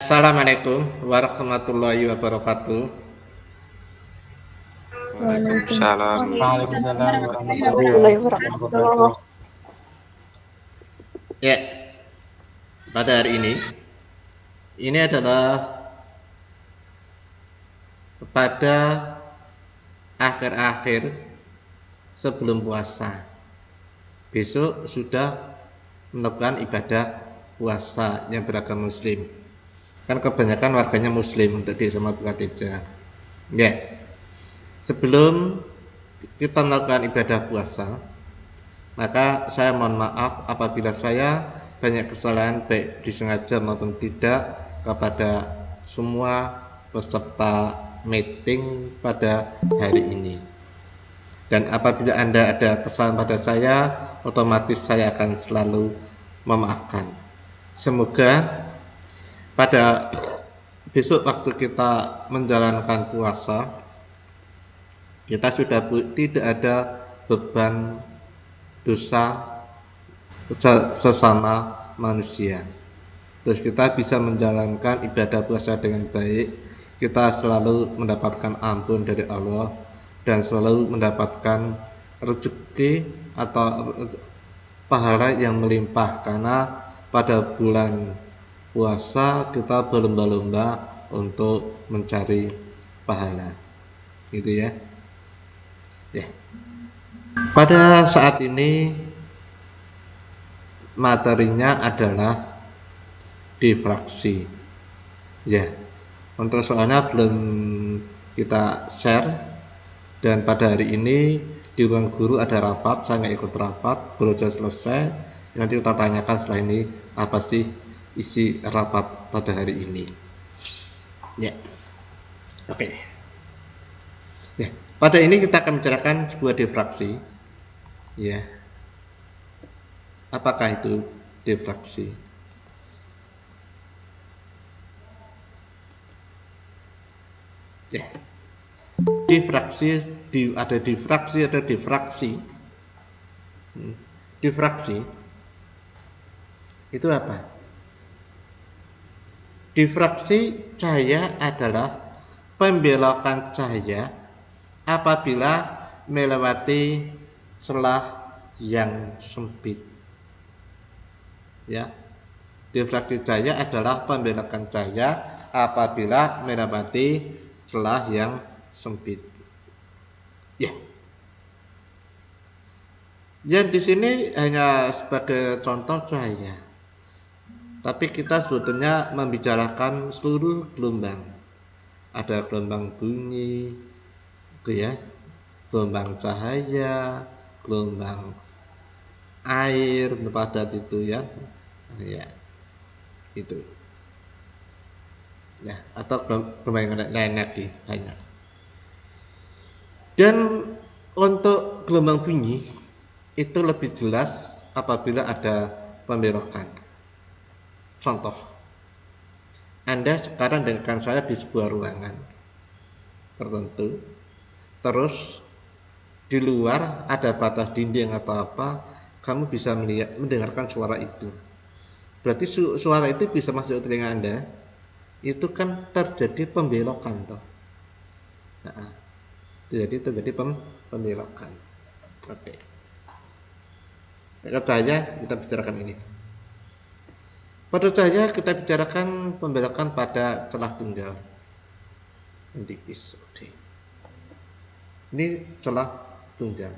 Assalamualaikum warahmatullahi wabarakatuh. Waalaikumsalam. Waalaikumsalam Warahmatullahi warahmatullahi wabarakatuh. wabarakatuh. Ya, pada hari ini adalah pada akhir-akhir sebelum puasa. Besok sudah melakukan ibadah puasa yang beragama Muslim. Kan kebanyakan warganya Muslim untuk di sama Bukateja. Ya, sebelum kita melakukan ibadah puasa, maka saya mohon maaf apabila saya banyak kesalahan baik disengaja maupun tidak kepada semua peserta meeting pada hari ini. Dan apabila Anda ada kesalahan pada saya, otomatis saya akan selalu memaafkan. Semoga pada besok waktu kita menjalankan puasa, kita sudah tidak ada beban dosa sesama manusia. Terus kita bisa menjalankan ibadah puasa dengan baik. Kita selalu mendapatkan ampun dari Allah dan selalu mendapatkan rezeki atau pahala yang melimpah, karena pada bulan puasa kita berlomba-lomba untuk mencari pahala. Gitu ya. Ya. Pada saat ini materinya adalah difraksi. Ya. Untuk soalnya belum kita share, dan pada hari ini di ruang guru ada rapat, saya nggak ikut rapat, baru saja selesai. Nanti kita tanyakan setelah ini apa sih isi rapat pada hari ini. Ya, oke. Ya, pada ini kita akan bicarakan sebuah difraksi. Ya, apakah itu difraksi? Ya, difraksi ada difraksi, ada difraksi. Difraksi itu apa? Difraksi cahaya adalah pembelokan cahaya apabila melewati celah yang sempit. Ya, difraksi cahaya adalah pembelokan cahaya apabila melewati celah yang sempit. Ya. Yang di sini hanya sebagai contoh cahaya. Tapi kita sebetulnya membicarakan seluruh gelombang. Ada gelombang bunyi, ya, gelombang cahaya, gelombang air, padat itu ya. Ya. Itu. Ya, atau gelombang lain lagi banyak. Dan untuk gelombang bunyi itu lebih jelas apabila ada pembelokan. Contoh, Anda sekarang dengarkan saya di sebuah ruangan tertentu, terus di luar ada batas dinding atau apa, kamu bisa mendengarkan suara itu. Berarti suara itu bisa masuk ke telinga Anda. Itu kan terjadi pembelokan toh. Nah, jadi terjadi pembelokan. Oke. Dekat saja kita bicarakan ini. Pada saja kita bicarakan pembelokan pada celah tunggal. Oke. Ini celah tunggal.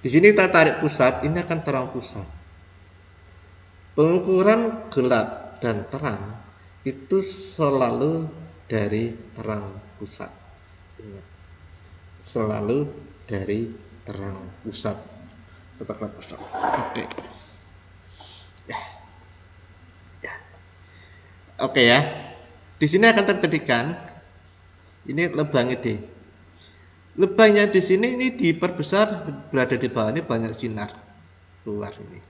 Di sini kita tarik pusat, ini akan terang pusat. Pengukuran gelap dan terang itu selalu dari terang pusat. Selalu dari terang pusat. Letaklah pusat. Oke. Oke ya. Di sini akan terjadikan ini lubang ini. Lubangnya di sini ini diperbesar, berada di bawah ini banyak sinar keluar ini.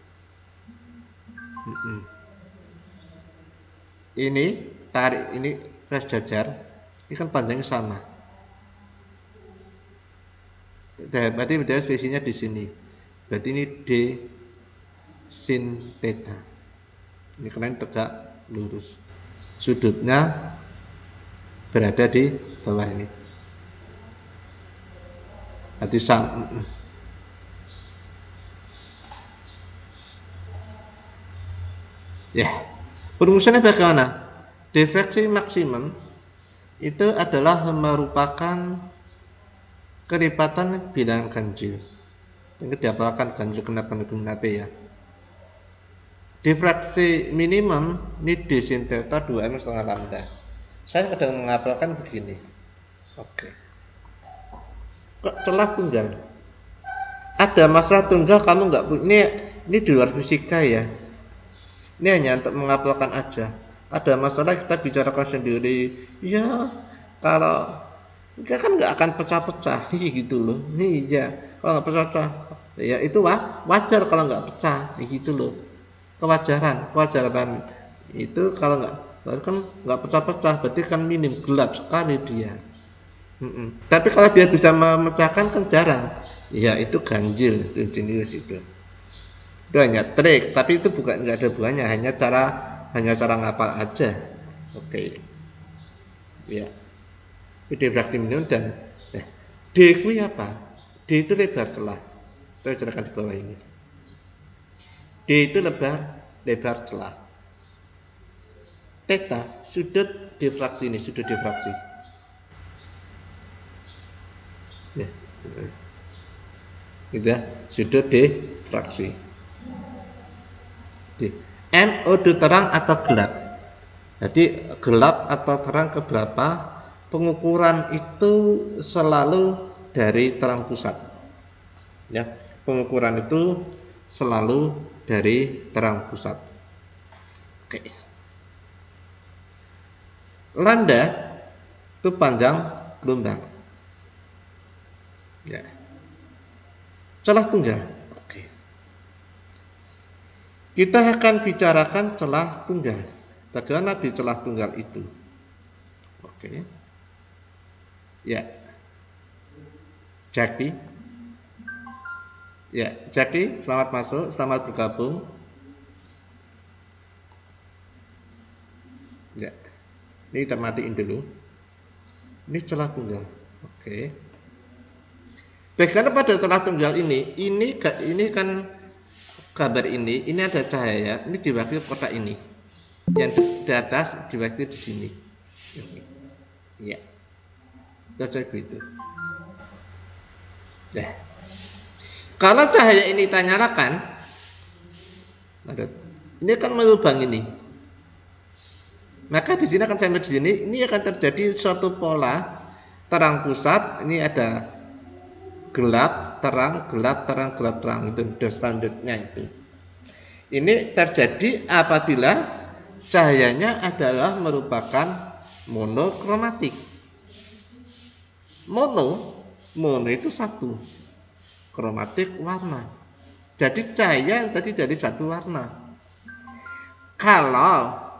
Ini tarik ini garis jajar, ini kan panjangnya sama. Berarti selisihnya di sini. Berarti ini D sin theta. Ini karena tegak lurus. sudutnya berada di bawah ini. Berarti ya, perumusannya bagaimana? Difraksi maksimum itu adalah merupakan kelipatan bilangan ganjil. Ini diapalkan ganjil genap ya. Difraksi minimum ini D sin theta 2M setengah lambda. Saya kadang mengapalkan begini. Oke. Kok celah tunggal? Ada masalah tunggal kamu nggak punya? Ini di luar fisika ya. Ini hanya untuk mengapalkan aja. Ada masalah kita bicarakan sendiri. Ya, kalau dia kan nggak akan pecah-pecah, gitu loh. Iya, kalau nggak pecah-pecah, ya itu wajar kalau nggak pecah, gitu loh. Kewajaran itu kalau nggak pecah-pecah, berarti kan minim, gelap sekali dia. Tapi kalau dia bisa memecahkan kan jarang. Ya itu ganjil, itu jenius itu. Itu hanya trik, tapi itu bukan nggak ada buahnya, hanya cara ngapal aja. Oke. Ya. Itu difraksi minimum dan D itu apa? D itu lebar celah. Saya jelaskan di bawah ini. D itu lebar celah. Theta sudut difraksi ini, sudut difraksi. Ya. Gitu ya, sudut difraksi. MO terang atau gelap. Jadi gelap atau terang keberapa? Pengukuran itu selalu dari terang pusat. Ya, pengukuran itu selalu dari terang pusat. Oke. Lambda itu panjang gelombang. Ya. Celah tunggal. Kita akan bicarakan celah tunggal. Bagaimana di celah tunggal itu? Oke. Ya. Jadi selamat masuk, selamat bergabung. Ya. Ini kita matiin dulu. Ini celah tunggal. Oke. Bagaimana pada celah tunggal ini? Ini kan gambar ini ada cahaya, ini diwakili kotak ini. Yang di atas diwakili di sini. Ya. Terus begitu. Ya. Kalau cahaya ini kita nyalakan, ini akan melubang ini. Maka di sini akan sampai di sini, ini akan terjadi suatu pola terang pusat, ini ada gelap, terang, gelap, terang, gelap, terang, itu selanjutnya itu. Ini terjadi apabila cahayanya adalah merupakan monokromatik. Mono itu satu, kromatik warna. Jadi cahaya yang tadi dari satu warna. Kalau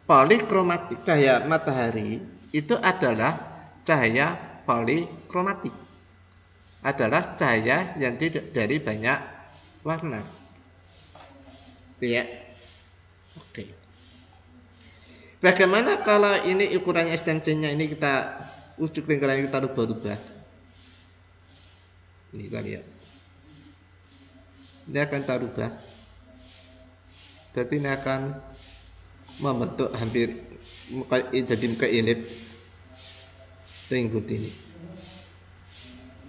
polikromatik, cahaya matahari itu adalah cahaya polikromatik. Adalah cahaya yang dari banyak warna. Ya. Oke. Bagaimana kalau ini ukurannya ekstensinya ini kita ujung lingkarannya kita rubah-rubah. Ini kita lihat. Ini akan kita rubah. Berarti ini akan membentuk hampir jadi muka elip ringkut ini.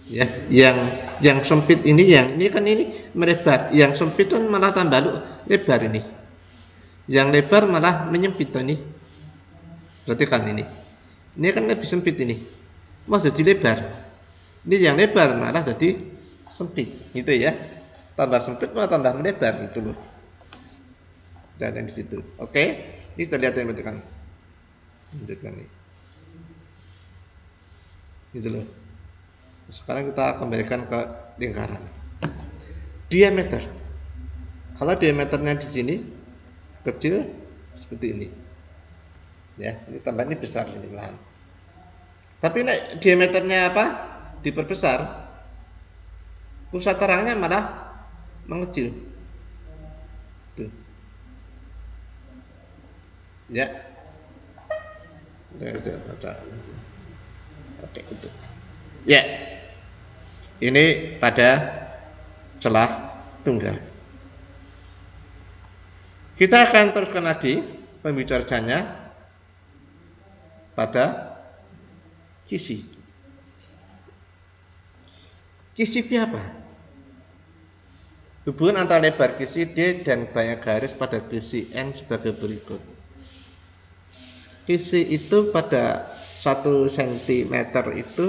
Ya, yang sempit ini kan ini melebar, yang sempit kan malah tambah lebar ini. Yang lebar malah menyempit ini. Berarti kan ini kan lebih sempit ini. Mau jadi lebar. Ini yang lebar malah jadi sempit, gitu ya. Tambah sempit malah tambah melebar gitu loh. Dan di situ. Oke, ini terlihat yang bertekan. Lanjutkan nih. Gitu loh. Sekarang kita kembalikan ke lingkaran. Diameter. Kalau diameternya di sini kecil seperti ini. Ya, ini tambah ini besar ini lahan. Tapi ini diameternya apa? Diperbesar. Pusat terangnya malah mengecil. Tuh. Ya. Oke, itu. Ya. Ini pada celah tunggal. Kita akan teruskan lagi pembicaraannya pada kisi. Kisi itu apa? Hubungan antara lebar kisi D dan banyak garis pada kisi N sebagai berikut. Kisi itu pada 1 cm itu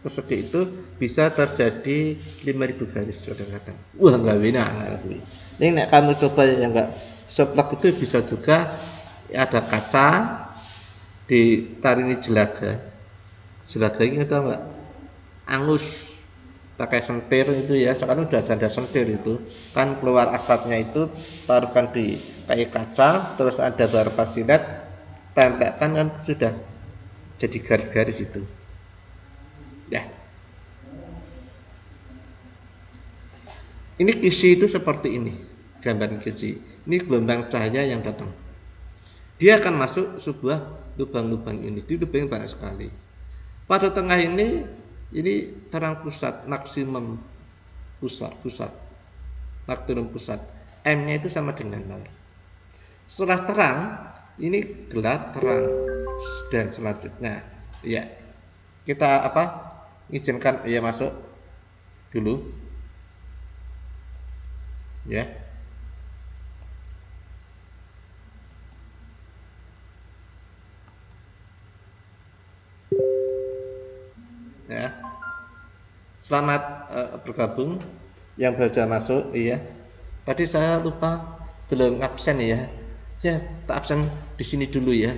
persegi itu bisa terjadi 5.000 garis kadang-kadang. Wah, nggak benar. Ini nek kamu coba yang nggak seplak itu bisa juga ada kaca ditarini jelaga. Jelaga ini atau enggak? Angus pakai sentir itu ya. Sekarang udah ada sentir itu. Kan keluar asapnya itu taruhkan di kayak kaca, terus ada beberapa silet, tempelkan kan sudah jadi garis-garis itu. Ya. Ini kisi itu seperti ini, gambaran kisi. Ini gelombang cahaya yang datang. Dia akan masuk sebuah lubang-lubang ini. Di lubang banyak sekali. Pada tengah ini terang pusat, maksimum pusat. Maksimum pusat. M-nya itu sama dengan 0. Setelah terang, ini gelap terang dan selanjutnya. Ya. Kita izinkan ya masuk dulu ya. Ya, selamat bergabung yang baru masuk. Iya, tadi saya lupa belum absen ya. Ya, tak absen di sini dulu ya.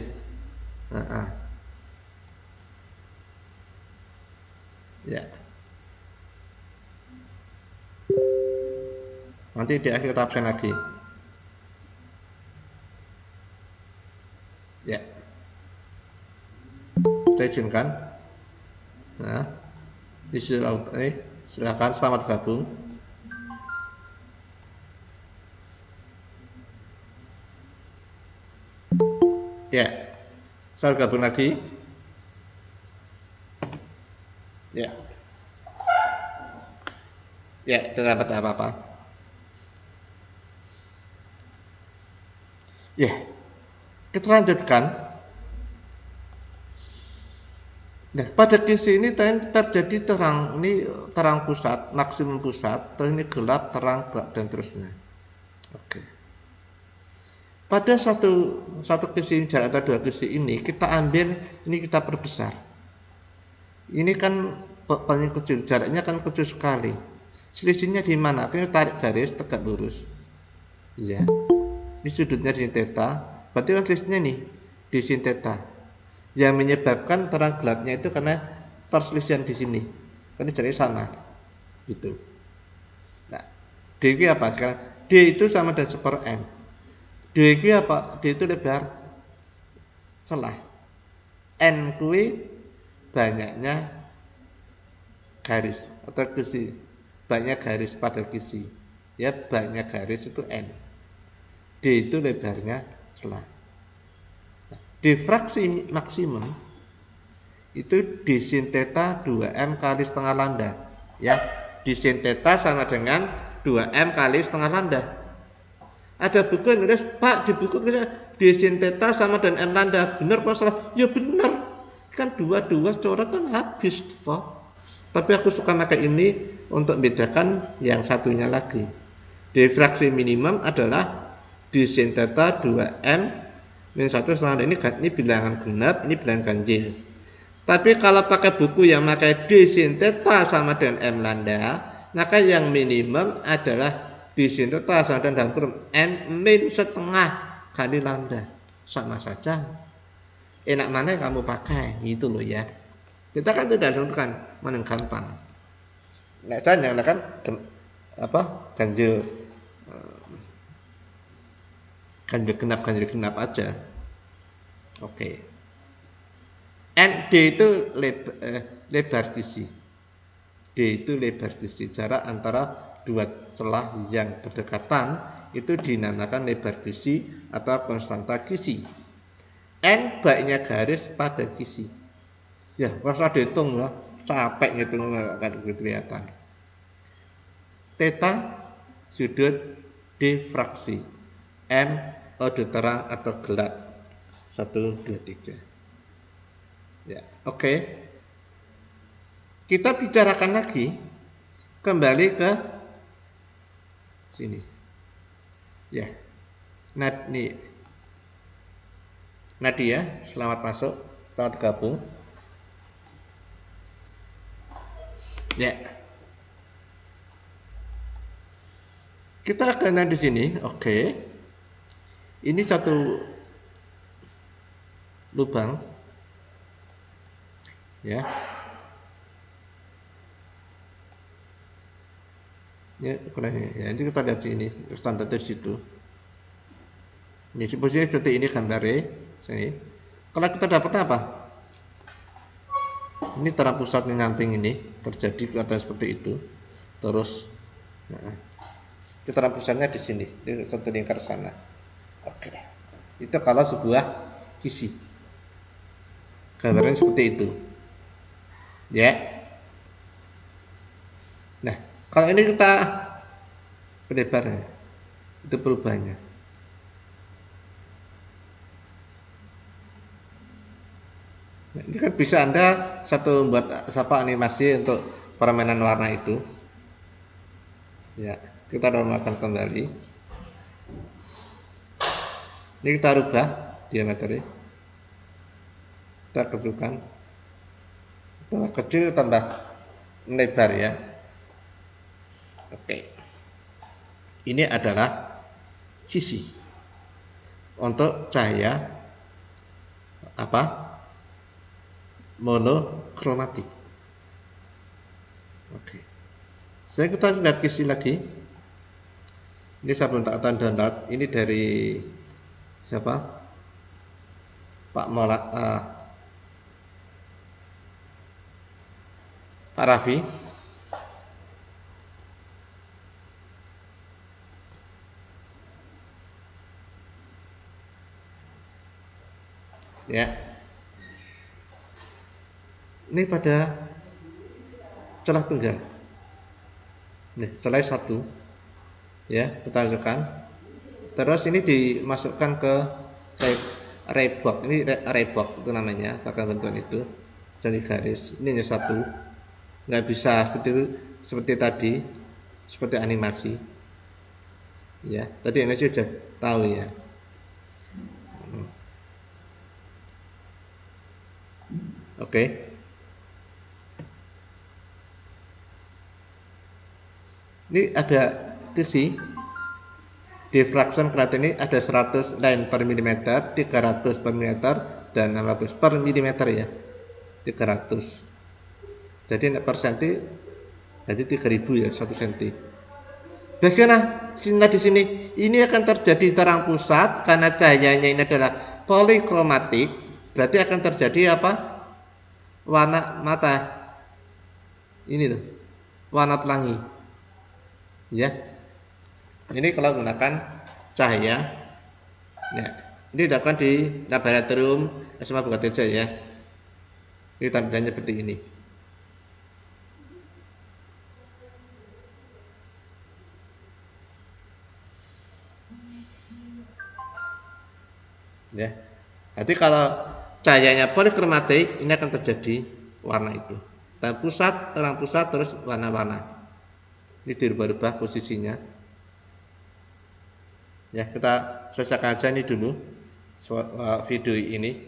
Ya. Nanti di akhir absen lagi. Ya. Saya izinkan. Nah, silakan selamat gabung. Ya. Selamat gabung lagi. Ya. Ya, tidak dapat apa-apa. Ya. Kita lanjutkan. Nah, pada kisi ini terjadi terang, ini terang pusat, maksimum pusat, terus ini gelap, terang, dan terusnya. Oke. Pada satu kisi jarak antara 2 kisi ini kita ambil, ini kita perbesar. Ini kan paling kecil, jaraknya kan kecil sekali. Selisihnya di mana? Kita tarik garis tegak lurus. Ya. Ini sudutnya di sin theta. Berarti kan selisihnya nih di sin theta. Yang menyebabkan terang gelapnya itu karena perselisihan di sini. Karena jaraknya sama. Gitu. Nah, D itu apa sekarang? D itu sama dengan super M. D itu apa? D itu lebar celah. N itu banyaknya garis atau kisi, banyak garis pada kisi ya, banyak garis itu N. D itu lebarnya celah. Nah, difraksi maksimum itu di sin theta 2M kali setengah lambda ya, di sin theta sama dengan 2M kali setengah lambda. Ada buku yang nulis, Pak, di buku di sin theta sama dengan M lambda, benar apa salah? Ya benar, kan dua-dua coret kan habis toh. Tapi aku suka pakai ini untuk membedakan yang satunya lagi. Difraksi minimum adalah di sin theta 2M min 1/2. Ini bilangan genap, ini bilangan ganjil. Tapi kalau pakai buku yang pakai di sin theta sama dengan M lambda, maka yang minimum adalah di sin theta sama dengan dalam kurung M min setengah kali lambda. Sama saja. Enak mana yang kamu pakai, gitu loh ya. Kita kan tidak tentukan mana yang gampang. Nah, saya nyalakan ganjil genap aja. Oke. ND itu lebar kisi. D itu lebar kisi. Jarak antara dua celah yang berdekatan itu dinamakan lebar kisi atau konstanta kisi. N baiknya garis pada kisi. Ya, rasa dihitung lah, capek ngitung kan kelihatan. Theta sudut difraksi. M ode terang atau gelap. 1, 2, 3. Ya, oke. Kita bicarakan lagi, kembali ke sini. Ya, Nadia, selamat masuk, selamat gabung. Ya, kita akan di sini, oke. Ini satu lubang, ya. Ya, ini kita lihat sini, standar dari situ. Ini posisi seperti ini gambarnya. Sini. Kalau kita dapat apa? Ini terang pusat nyamping ini terjadi keadaan seperti itu. Terus, nah, itu terang pusatnya di sini, di satu lingkar sana. Oke. Itu kalau sebuah kisi. Gambarnya seperti itu. Ya. Nah, kalau ini kita lebarnya, itu perubahannya. Nah, ini kan bisa Anda satu buat animasi untuk permainan warna itu. Ya, kita normalkan kembali. Ini kita rubah diameternya. Kita kecilkan. Tambah kecil tambah lebar ya. Oke. Ini adalah sisi untuk cahaya apa? Monokromatik. Oke. Saya kita lihat kisi lagi. Ini saya belum tak download. Ini dari siapa? Pak Mola, Pak Raffi. Ya. Ini pada celah tunggal. Nih, celah 1. Ya, kita masukkan. Terus ini dimasukkan ke rebox. Ini rebox itu namanya, pakai bentukan itu. Jadi garis. Ini hanya 1. Nggak bisa seperti tadi, seperti animasi. Ya, tadi ini sudah tahu ya. Oke. Ini ada kisi diffraction rate ini ada 100 line per milimeter, 300 per milimeter, dan 600 per milimeter ya. 300. Jadi per senti jadi 3000 ya 1 senti. Bagaimana di sini? Ini akan terjadi terang pusat karena cahayanya ini adalah polikromatik. Berarti akan terjadi apa? Warna mata. Ini tuh. Warna pelangi. Ya. Ini kalau menggunakan cahaya. Ya. Ini dilakukan di laboratorium SMA Bukatija ya. Ini tampilannya seperti ini. Ya. Jadi kalau cahayanya polikromatik, ini akan terjadi warna itu. Dan terang pusat terus warna-warna. Ini dirubah-rubah posisinya. Ya, kita selesaikan aja ini dulu video ini.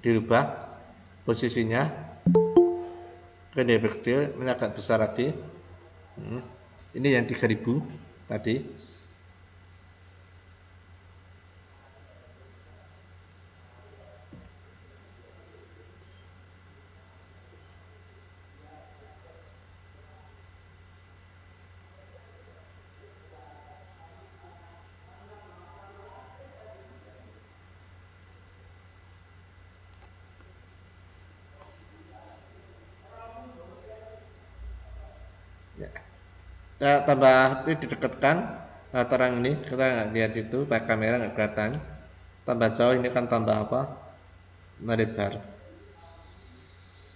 Dirubah posisinya ke lebih kecil, ini agak besar lagi. Ini yang 3000 tadi. Ya. Tambah ini didekatkan terang ini kita nggak lihat itu pakai kamera nggak kelihatan. Tambah jauh ini kan tambah apa? Melebar.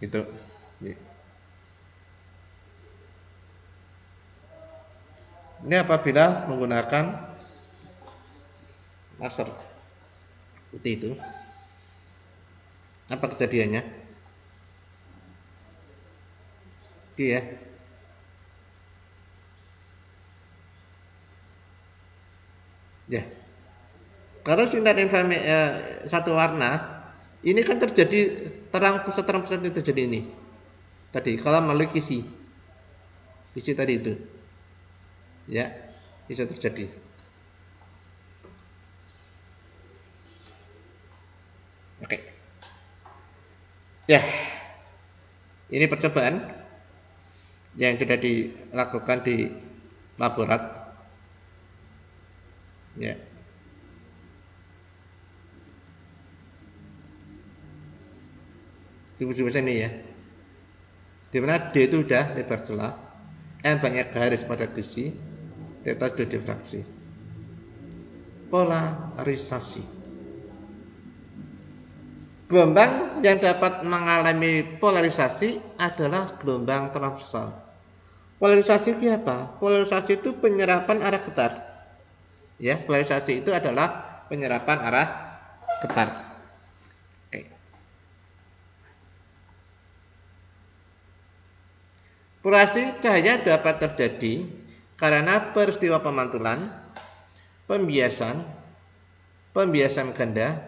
Gitu. Ini apabila menggunakan laser putih itu, apa kejadiannya? Dia ya, kalau sinar inframerah satu warna ini kan terjadi terang pusat itu terjadi ini tadi kalau melalui kisi tadi itu ya bisa terjadi. Oke. Ya, ini percobaan yang sudah dilakukan di laborat. Ya. Dibuat ini ya. Dimana D itu udah lebar celah, N banyak garis pada kisi, theta sudah difraksi. Polarisasi. Gelombang yang dapat mengalami polarisasi adalah gelombang transversal. Polarisasi itu apa? Polarisasi itu penyerapan arah getar. Ya, polarisasi itu adalah penyerapan arah getar. Oke. Polarisasi cahaya dapat terjadi karena peristiwa pemantulan, pembiasan ganda,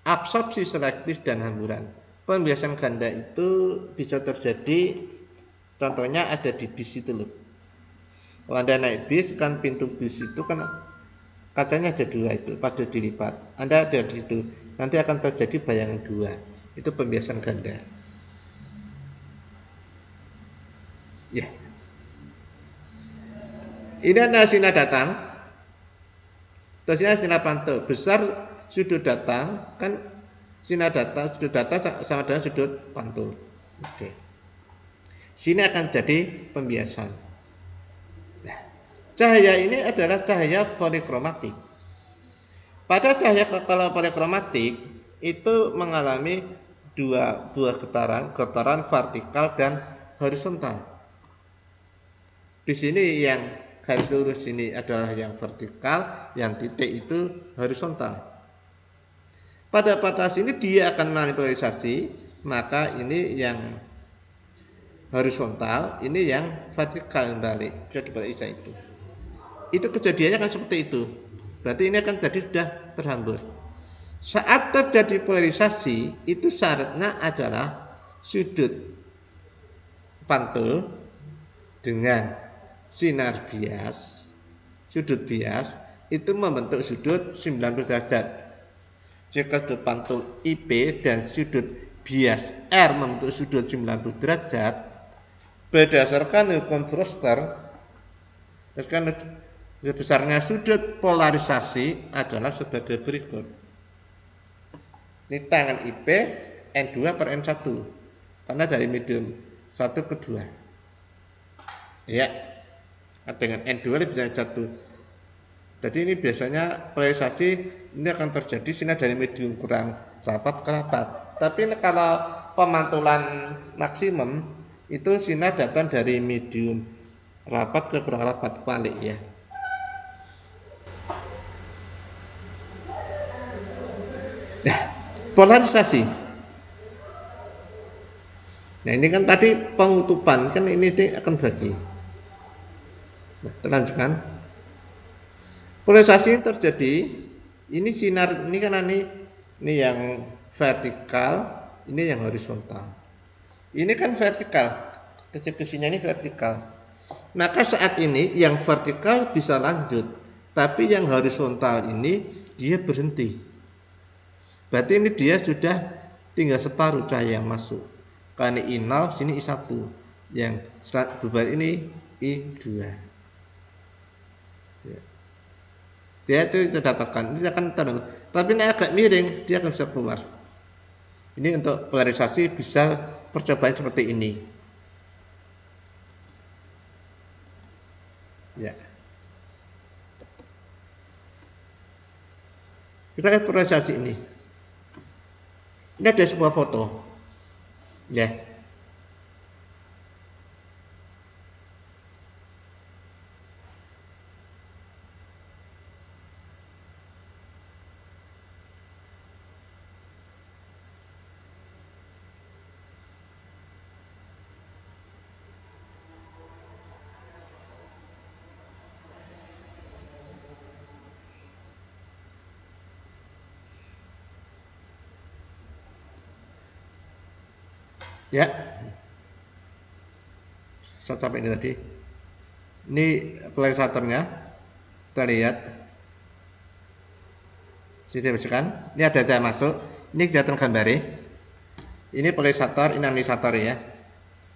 absorpsi selektif dan hamburan. Pembiasan ganda itu bisa terjadi, contohnya ada di bis itu loh. Kalau Anda naik bis kan pintu bis itu kan kacanya ada dua itu, pada dilipat. Anda ada di situ, nanti akan terjadi bayangan dua. Itu pembiasan ganda. Ya. Ini adalah sinar datang. Terus ini sinar pantau. Besar sudut datang kan sinar datang, sudut datang sama dengan sudut pantul. Oke. Sini akan jadi pembiasan. Nah, cahaya ini adalah cahaya polikromatik. Pada cahaya kalau polikromatik itu mengalami dua getaran vertikal dan horizontal. Di sini yang garis lurus ini adalah yang vertikal, yang titik itu horizontal. Pada batas ini dia akan manipularisasi, maka ini yang horizontal, ini yang vertikal balik, bisa dibalik itu. Itu kejadiannya kan seperti itu. Berarti ini akan jadi sudah terhambur. Saat terjadi polarisasi, itu syaratnya adalah sudut pantul dengan sinar bias, sudut bias itu membentuk sudut 90 derajat. Jika sudut pantul IP dan sudut bias R membentuk sudut 90 derajat, berdasarkan hukum Brewster, besarnya sudut polarisasi adalah sebagai berikut. Ini tangan IP N2 per N1 karena dari medium 1 ke 2 ya, dengan N2 lebih dari 1. Jadi ini biasanya polarisasi ini akan terjadi sinar dari medium kurang rapat ke rapat. Tapi ini kalau pemantulan maksimum itu sinar datang dari medium rapat ke kurang rapat, balik ya. Nah, polarisasi. Nah ini kan tadi pengutupan, kan ini akan bagi. Nah, terlanjutkan. Polarisasi ini terjadi, ini sinar, ini kan ini yang vertikal, ini yang horizontal. Ini kan vertikal, kisi-kisinya ini vertikal. Maka saat ini yang vertikal bisa lanjut, tapi yang horizontal ini dia berhenti. Berarti ini dia sudah tinggal separuh cahaya yang masuk. Karena I0, sini I1. Yang bubar ini I2. Ya. Dia itu dapatkan, ini akan terang. Tapi ini agak miring, dia akan bisa keluar. Ini untuk polarisasi bisa percobaan seperti ini. Ya. Kita lihat polarisasi ini. Ini ada sebuah foto, ya. Ya, sampai ini tadi. Ini polarisatornya, kita lihat. Sudah bersihkan. Ini ada cahaya masuk. Ini kelihatan gambarnya. Ini polarisator, ini analisator ya.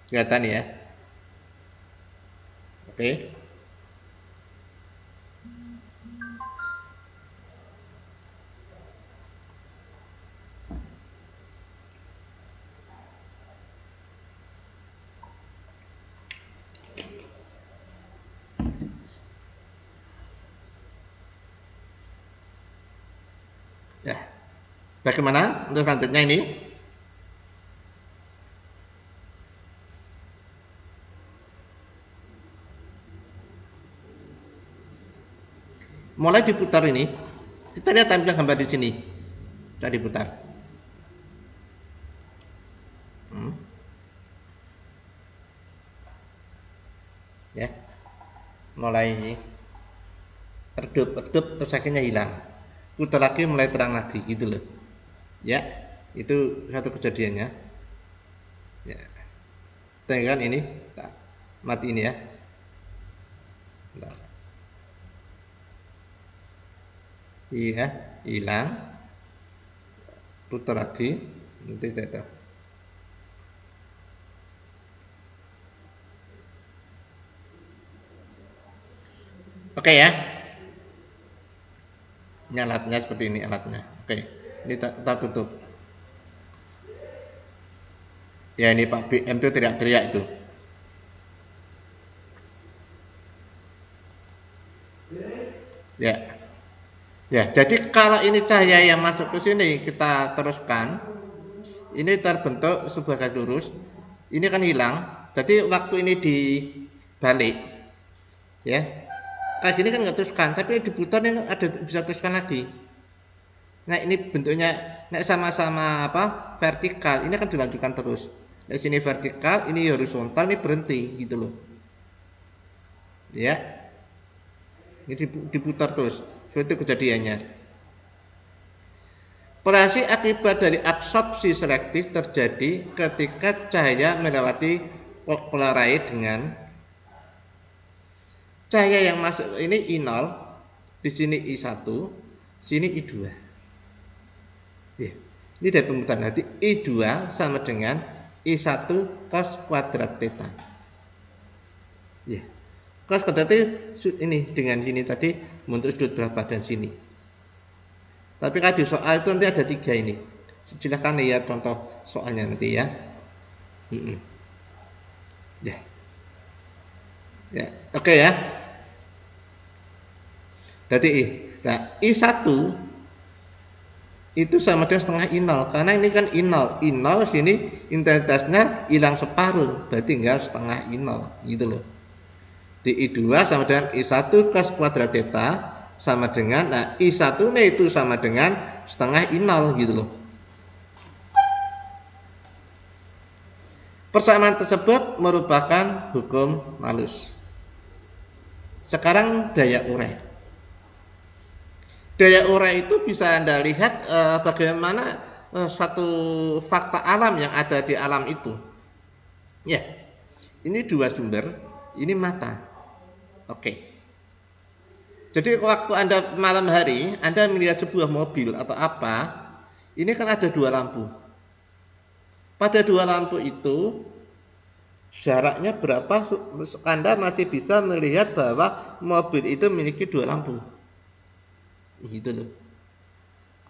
Kelihatan ya. Oke. Ya. Bagaimana untuk selanjutnya ini? Mulai diputar ini. Kita lihat tampilan gambar di sini. Kita diputar. Ya. Mulai redup terus akhirnya hilang. Putar lagi mulai terang lagi gitu loh. Ya, itu satu kejadiannya. Ya. Kan ini nah, mati ini ya. Bentar. Iya, hilang. Putar lagi. Nanti tidak. Oke ya. Ini alatnya seperti ini alatnya. Oke, ini kita tutup. Ya ini Pak BM itu teriak-teriak itu. Ya. Ya, jadi kalau ini cahaya yang masuk ke sini kita teruskan, ini terbentuk sebuah garis lurus. Ini kan hilang. Jadi waktu ini dibalik, ya, kayak gini kan nggak teruskan, tapi diputar yang ada bisa teruskan lagi. Nah ini bentuknya, nah sama-sama apa vertikal, ini akan dilanjutkan terus. Di sini vertikal, ini horizontal, ini berhenti gitu loh. Ya, ini diputar terus. Itu kejadiannya. Polarisasi akibat dari absorpsi selektif terjadi ketika cahaya melewati polaroid dengan cahaya yang masuk ini I0, di sini I1, sini I2. Ya, ini dari pemutaran. Nanti I2 sama dengan I1 cos kuadrat theta. Ya. Cos kuadrat ini dengan sini tadi membentuk sudut berapa dan sini. Tapi kalau di soal itu nanti ada 3 ini. Silahkan lihat contoh soalnya nanti ya. Ya. Ya, oke ya. Jadi I1 itu sama dengan setengah I0 karena ini kan I0. I0 sini intensitasnya hilang separuh, berarti tinggal setengah I0 gitu loh. Di I2 sama dengan I1 cos kuadrat theta sama dengan I1 nya itu sama dengan setengah I0 gitu loh. Persamaan tersebut merupakan hukum Malus. Sekarang daya urai. Daya urai itu bisa Anda lihat bagaimana satu fakta alam yang ada di alam itu. Ya, ini 2 sumber, ini mata. Oke. Jadi waktu Anda malam hari, Anda melihat sebuah mobil atau apa, ini kan ada 2 lampu. Pada 2 lampu itu jaraknya berapa? Anda masih bisa melihat bahwa mobil itu memiliki 2 lampu. Gitu loh.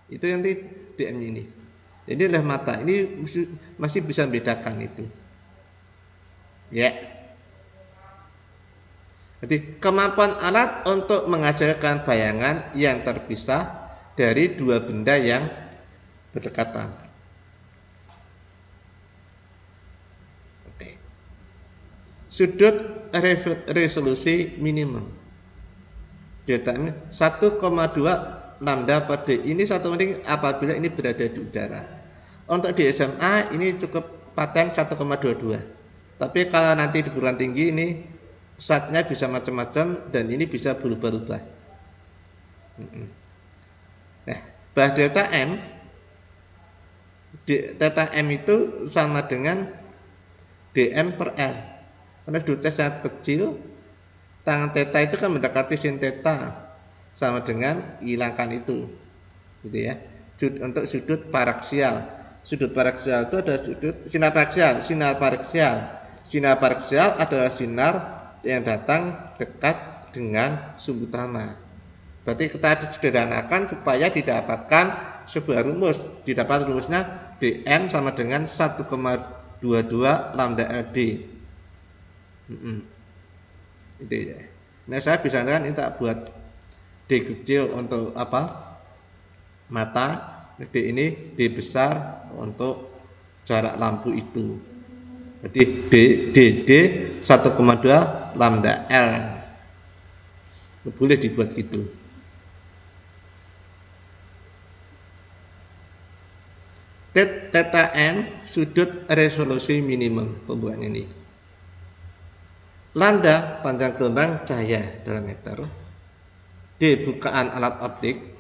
Itu yang di DM ini. Ini adalah mata. Ini masih bisa membedakan itu. Ya. Jadi kemampuan alat untuk menghasilkan bayangan yang terpisah dari dua benda yang berdekatan. Oke. Sudut resolusi minimum. Delta M 1,2 lambda per D. Ini satu banding apabila ini berada di udara. Untuk di SMA ini cukup paten 1,22. Tapi kalau nanti di perguruan tinggi ini satnya bisa macam-macam dan ini bisa berubah-ubah. Nah, bah delta M, delta M itu sama dengan dm per L. Karena sudutnya sangat kecil, tangan theta itu kan mendekati sin theta, sama dengan hilangkan itu, gitu ya. Untuk sudut paraksial, sudut paraksial itu ada sudut sinar paraksial. Sinar paraksial adalah sinar yang datang dekat dengan sumbu utama. Berarti kita sederhanakan supaya didapatkan sebuah rumus. Didapat rumusnya dm sama dengan 1,22 lambda LD. Itu ya. Nah, saya bisa kan ini tak buat D kecil untuk apa? Mata. D ini D besar untuk jarak lampu itu. Jadi D 1,2 lambda L. Boleh dibuat gitu. Theta M sudut resolusi minimum pembuatan ini. Lambda panjang gelombang cahaya dalam meter. D bukaan alat optik.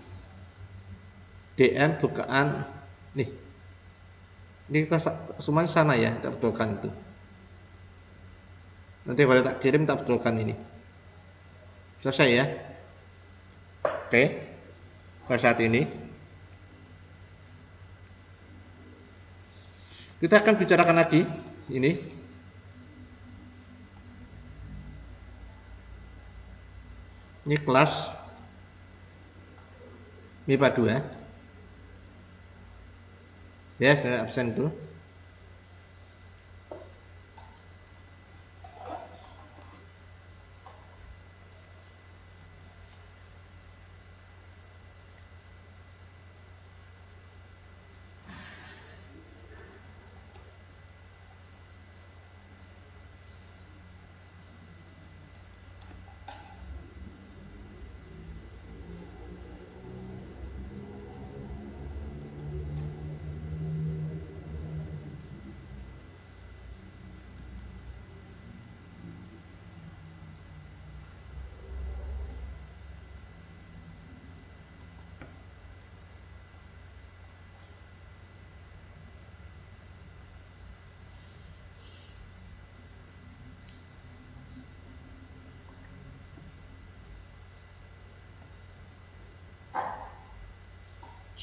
dm bukaan nih. Ini kita semuanya sama ya, kita betulkan itu. Nanti kalau tak kirim tak betulkan ini. Selesai ya. Oke. Pada saat ini kita akan bicarakan lagi ini. Ini kelas MIPA 2. Ya, saya absen itu.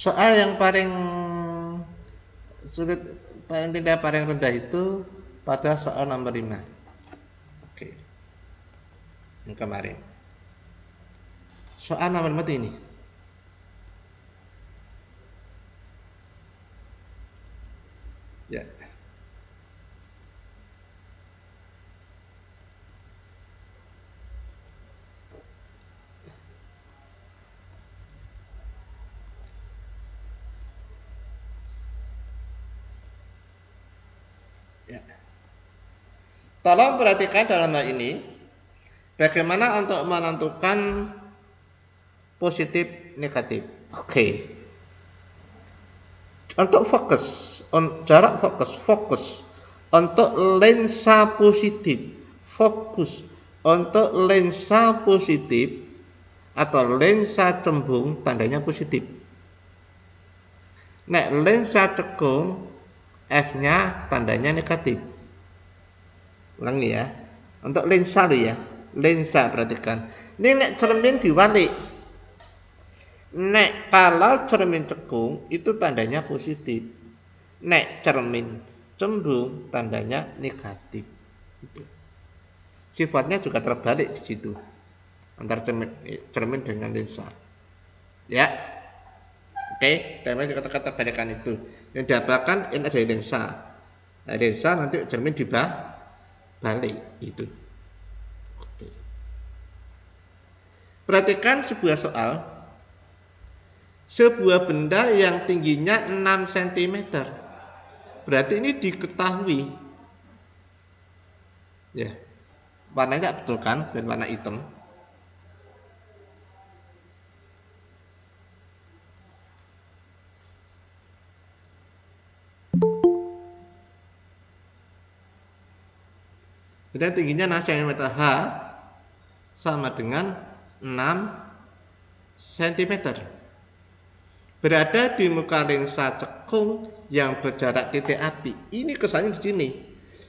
Soal yang paling sulit, paling tidak paling rendah itu pada soal nomor 5. Oke. Yang kemarin. Soal nomor 4 ini. Ya. Ya. Tolong perhatikan dalam hal ini bagaimana untuk menentukan positif negatif. Oke. Untuk jarak fokus untuk lensa positif, fokus untuk lensa positif atau lensa cembung tandanya positif. Nek lensa cekung F-nya tandanya negatif. Ulangi ya. Untuk lensa lo ya. Lensa perhatikan. Ini nek cermin diwalik. Nek kalau cermin cekung itu tandanya positif. Nek cermin cembung tandanya negatif. Sifatnya juga terbalik di situ. Antara cermin dengan lensa. Ya. Oke, tema kata-kata balikan itu. Yang didapatkan ini ada lensa. Nah, lensa nanti cermin dibalik itu. Oke. Perhatikan sebuah soal. sebuah benda yang tingginya 6 cm. Berarti ini diketahui. Ya. Warnanya betul kan? Dan warna hitam. Kemudian tingginya 6 cm H sama dengan 6 cm. Berada di muka lensa cekung yang berjarak titik api. Ini kesannya di sini.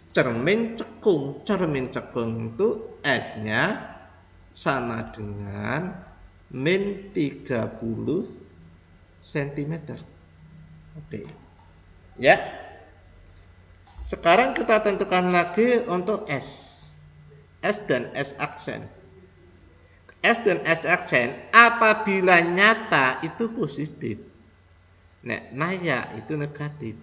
Cermin cekung. Cermin cekung itu F-nya sama dengan min 30 cm. Oke. Ya. Sekarang kita tentukan lagi untuk S. S dan S aksen. S dan S aksen apabila nyata itu positif. Nah, maya itu negatif.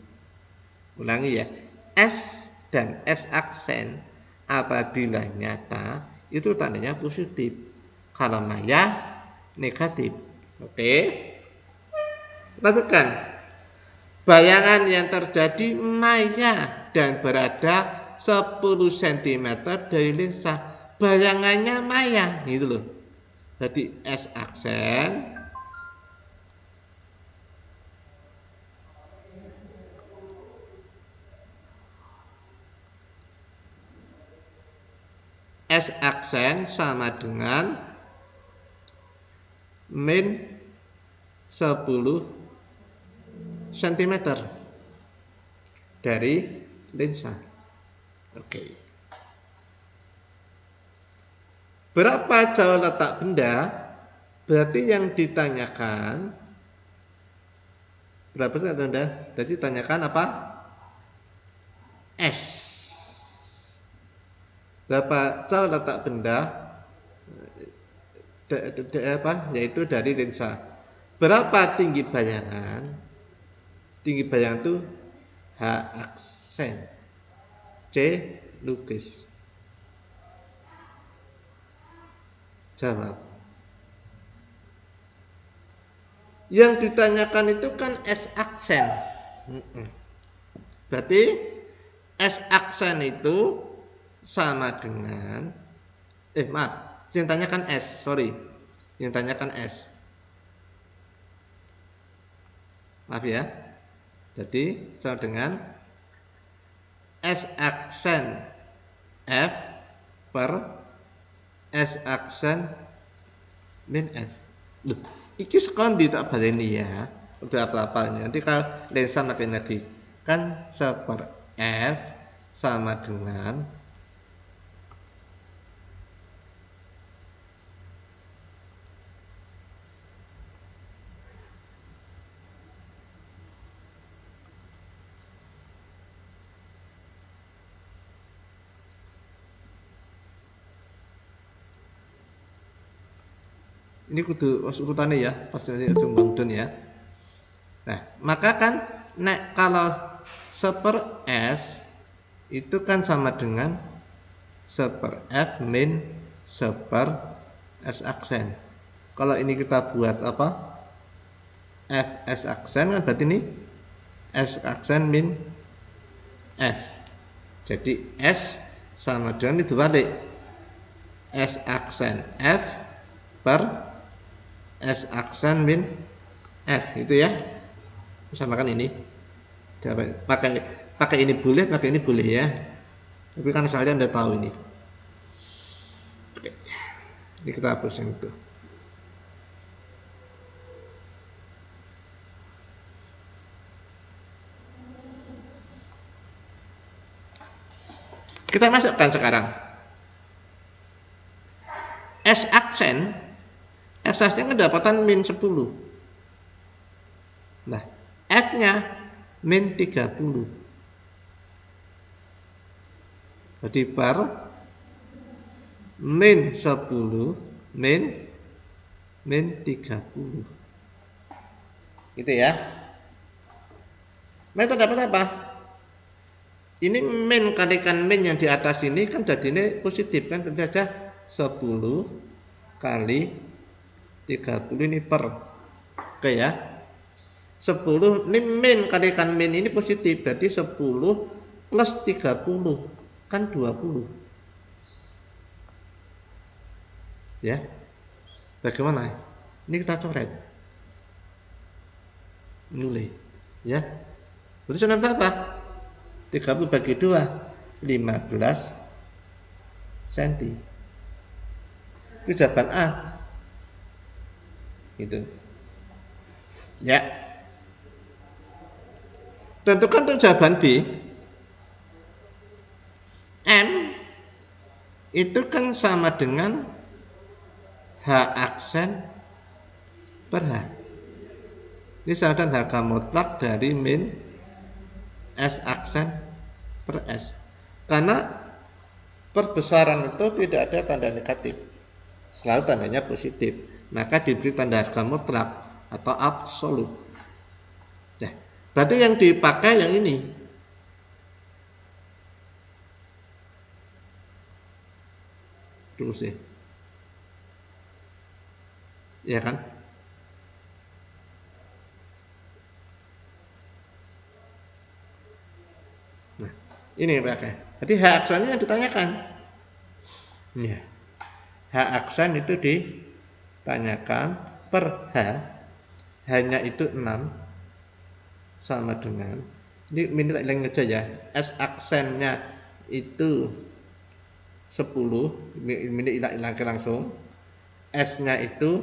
Ulangi ya. S dan S aksen apabila nyata itu tandanya positif. Kalau maya negatif. Oke. Lanjutkan. Bayangan yang terjadi maya dan berada 10 cm dari lensa. Bayangannya maya, gitu loh. Jadi S aksen sama dengan min 10 cm dari lensa. Oke. Berapa jauh letak benda? Berarti yang ditanyakan berapa letak benda? Jadi tanyakan apa? S. Berapa jauh letak benda? Yaitu dari lensa. Berapa tinggi bayangan? Tinggi bayangan itu H aksen, C lukis. Jawab. Yang ditanyakan itu kan S aksen. Berarti S aksen itu sama dengan yang tanyakan S, sorry. Yang tanyakan S. Maaf ya. Jadi sama dengan S aksen F per S aksen min F. Loh, iki sekondi tak baleni ya. Udah apa-apanya. Nanti kalau lensa makin lagi kan seper F sama dengan ini kudu urutannya ya, pasti nanti ujung ya. Nah, maka kan kalau seper S itu kan sama dengan seper F min seper S aksen. Kalau ini kita buat apa? F S aksen kan berarti ini S aksen min F. Jadi S sama dengan itu balik. S aksen F per S aksen min F itu ya. Samakan ini. Pakai ini boleh, pakai ini boleh ya. Tapi kan kalian udah tahu ini. Oke. Ini kita hapus yang itu. Kita masukkan sekarang. S aksen S-nya kedapatan min 10. Nah, F-nya min 30. Jadi per min 10 min 30. Gitu ya. Metode dapat apa? Ini min kalikan min yang di atas ini kan jadinya positif kan, tentu saja 10 kali 30 ini per. Oke ya. 10 ini min kalikan min ini positif, berarti 10 plus 30 kan 20. Ya. Bagaimana? Ini kita coret. Nilai. Ya. Berarti sudah berapa? 30 bagi 2 15 cm. Itu jawaban A. Gitu. Ya. Tentukan untuk jawaban B. M itu kan sama dengan H aksen per H. Ini sama dengan harga mutlak dari min S aksen per S. Karena perbesaran itu tidak ada tanda negatif, selalu tandanya positif. Maka diberi tanda harga mutlak atau absolut. Nah, berarti yang dipakai yang ini. Terus sih. Ya kan? Nah, ini pakai. Jadi H aksennya yang ditanyakan. Ya. H aksen itu ditanyakan per H. H-nya itu 6 sama dengan, ini minta hilang aja ya, S aksennya itu 10, minta hilang langsung, S-nya itu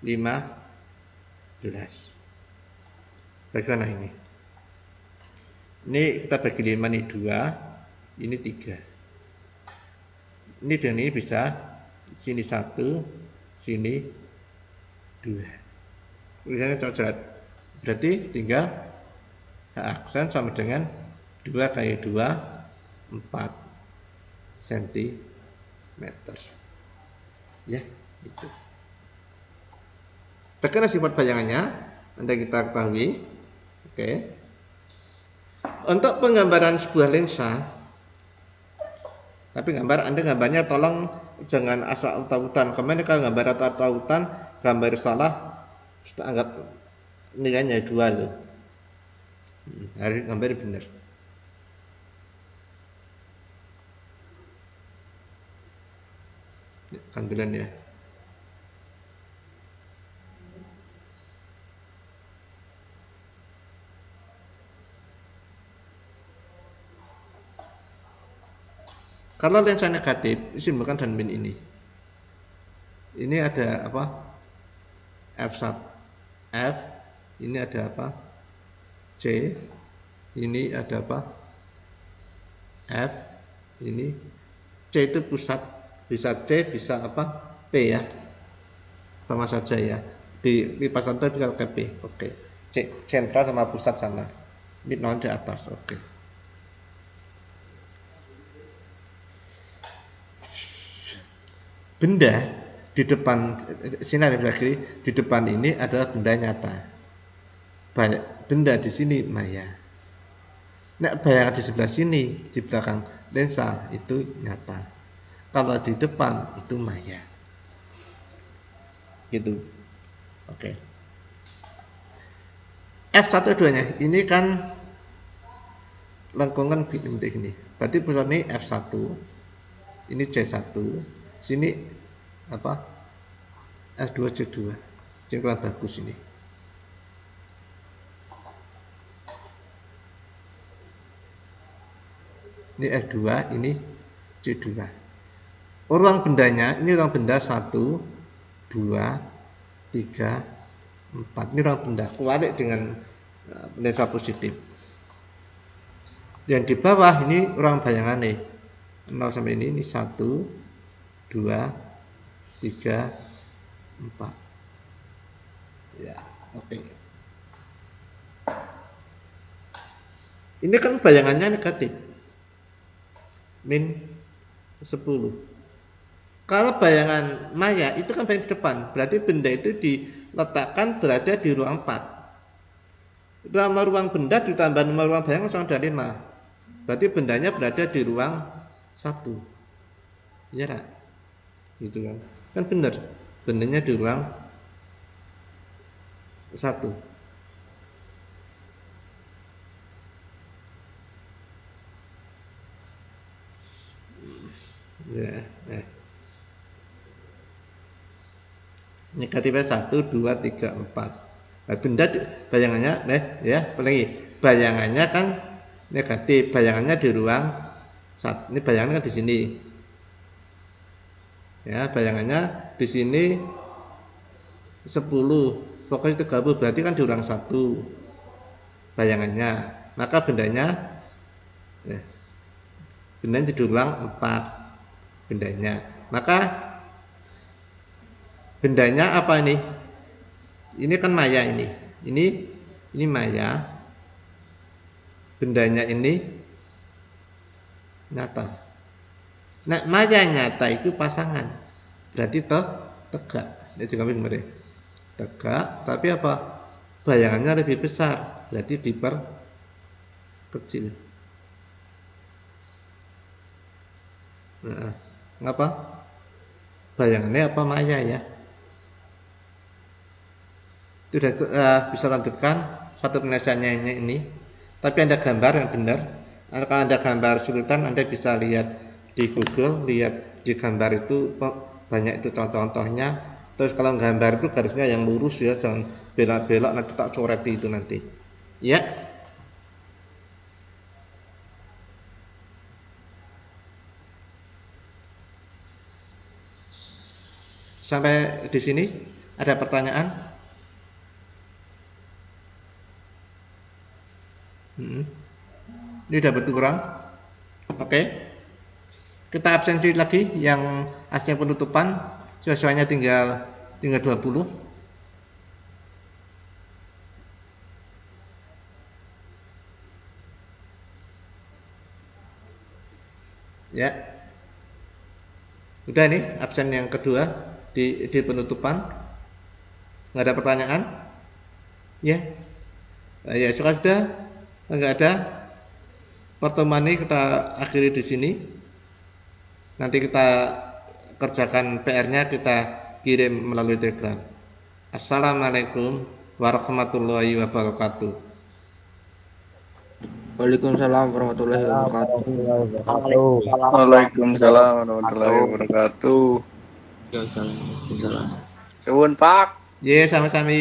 15. Bagaimana ini? Ini kita bagi 5 nih 2, ini 3. Ini dan ini bisa sini 1, sini 2. Tulisannya cocok. Berarti tinggal H aksen sama dengan 2 kali 2 4 cm. Ya, itu. Bagaimana sifat bayangannya? Anda kita ketahui. Oke. Untuk penggambaran sebuah lensa, tapi Anda gambarnya tolong jangan asal tahu-tahuan. Kemarin kalau gambar tahu-tahuan, gambar salah, sudah anggap nilainya 2 loh. Harus gambar benar. Kandilan ya. Kalau lensa negatif, simbolkan dan min ini. Ini ada apa? F1, F. Ini ada apa? C. Ini ada apa? F. Ini C itu pusat, bisa C, bisa apa? P ya. Sama saja ya. Di lipas satu tinggal ke P. Oke. C sentral sama pusat sama. Mid non di atas. Oke. Benda di depan sini ada kiri, di depan ini adalah benda nyata. Benda di sini maya. Nah, bayangan di sebelah sini, di belakang lensa itu nyata. Kalau di depan itu maya. Gitu. Oke. F1-2-nya ini kan lengkungan bentuk ini. Berarti pusat ini F1. Ini C1. Sini apa? F2 C2. Yang kurang bagus ini. Ini F2, ini C2. Ruang bendanya, ini ruang benda 1, 2, 3, 4. Ini ruang benda, kebalik dengan lensa positif. Yang di bawah ini ruang bayangan nih. 0 sampai ini 1, 2, 3, 4. Ya, oke. Ini kan bayangannya negatif. Min 10. Kalau bayangan maya itu kan bayangan di depan, berarti benda itu diletakkan berada di ruang 4. Ruang benda ditambah nomor ruang bayangan sama dengan 5. Berarti bendanya berada di ruang 1. Ya kan? Gitu kan? Kan benar. Bendanya di ruang 1. Ya, negatifnya 1, 2, 3, 4. Nah, benda bayangannya, ya, lagi bayangannya kan negatif, bayangannya di ruang ini bayangannya kan di sini, ya, bayangannya di sini 10, pokoknya 30, berarti kan di ruang 1 bayangannya, maka bendanya, ya, bendanya di ruang 4 bendanya, maka bendanya apa ini? Ini kan maya ini maya, bendanya ini nyata. Nah, maya nyata itu pasangan, berarti tegak. Ini juga benar. Tegak, tapi apa? Bayangannya lebih besar, berarti diperkecil. Nah, ngapa? Bayangannya apa maya ya? Sudah bisa lanjutkan satu penyelesaiannya ini. Tapi ada gambar yang benar. Kalau ada gambar sulitan, Anda bisa lihat di Google, lihat di gambar itu banyak itu contoh-contohnya. Terus kalau gambar itu garisnya yang lurus ya, jangan belok-belok, nanti tak coreti itu nanti. Ya. Sampai di sini ada pertanyaan? Ini udah berkurang. Oke. Kita absensi lagi yang asnya penutupan, sesuainya tinggal 20. Ya. Udah nih absen yang kedua di penutupan. Nggak ada pertanyaan? Ya. Ya, sudah. Enggak ada. Pertemuan ini kita akhiri di sini. Nanti kita kerjakan PR-nya, kita kirim melalui Telegram. Assalamualaikum warahmatullahi wabarakatuh. Waalaikumsalam warahmatullahi wabarakatuh. Waalaikumsalam warahmatullahi wabarakatuh. Suwun Pak. Ya, sama-sama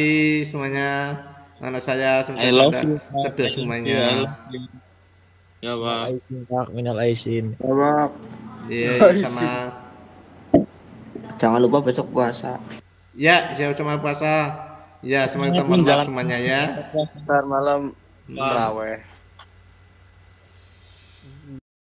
semuanya. Anak saya cerdas semuanya. Ya Pak. Minal aizin. Ya Pak. Iya, sama. Jangan lupa besok puasa. Ya, sama puasa. Ya, semuanya malam semuanya ya. Ntar malam terawih.